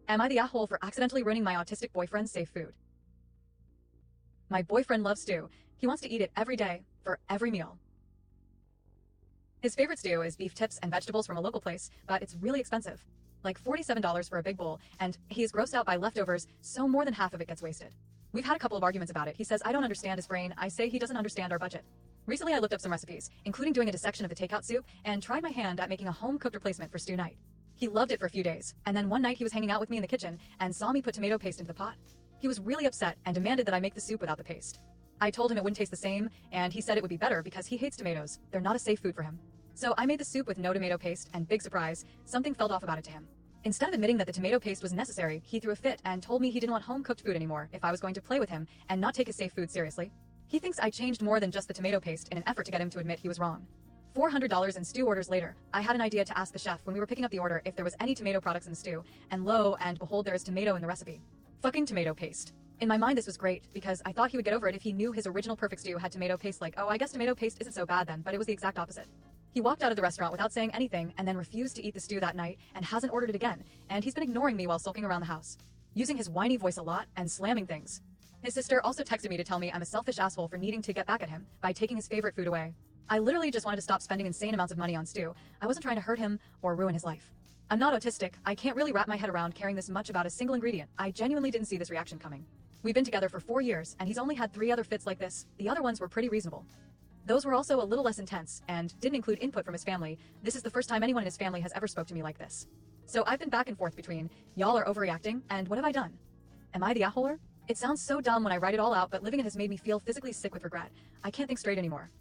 Am I the asshole for accidentally ruining my autistic boyfriend's safe food? My boyfriend loves stew. He wants to eat it every day, for every meal. His favorite stew is beef tips and vegetables from a local place, but it's really expensive. Like $47 for a big bowl, and he is grossed out by leftovers, so more than half of it gets wasted. We've had a couple of arguments about it. He says I don't understand his brain, I say he doesn't understand our budget. Recently I looked up some recipes, including doing a dissection of the takeout soup, and tried my hand at making a home-cooked replacement for stew night. He loved it for a few days, and then one night he was hanging out with me in the kitchen and saw me put tomato paste into the pot. He was really upset and demanded that I make the soup without the paste. I told him it wouldn't taste the same, and he said it would be better because he hates tomatoes. They're not a safe food for him. So I made the soup with no tomato paste, and big surprise, something felt off about it to him. Instead of admitting that the tomato paste was necessary, he threw a fit and told me he didn't want home-cooked food anymore if I was going to play with him and not take his safe food seriously. He thinks I changed more than just the tomato paste in an effort to get him to admit he was wrong. $400 in stew orders later, I had an idea to ask the chef when we were picking up the order if there was any tomato products in the stew, and lo and behold there is tomato in the recipe. Fucking tomato paste. In my mind this was great, because I thought he would get over it if he knew his original perfect stew had tomato paste, like, oh I guess tomato paste isn't so bad then, but it was the exact opposite. He walked out of the restaurant without saying anything and then refused to eat the stew that night and hasn't ordered it again, and he's been ignoring me while sulking around the house, using his whiny voice a lot and slamming things. His sister also texted me to tell me I'm a selfish asshole for needing to get back at him by taking his favorite food away. I literally just wanted to stop spending insane amounts of money on stew. I wasn't trying to hurt him or ruin his life. I'm not autistic, I can't really wrap my head around caring this much about a single ingredient. I genuinely didn't see this reaction coming. We've been together for 4 years, and he's only had 3 other fits like this. The other ones were pretty reasonable. Those were also a little less intense, and didn't include input from his family. This is the first time anyone in his family has ever spoke to me like this. So I've been back and forth between, y'all are overreacting, and what have I done? Am I the assholer? It sounds so dumb when I write it all out, but living it has made me feel physically sick with regret. I can't think straight anymore.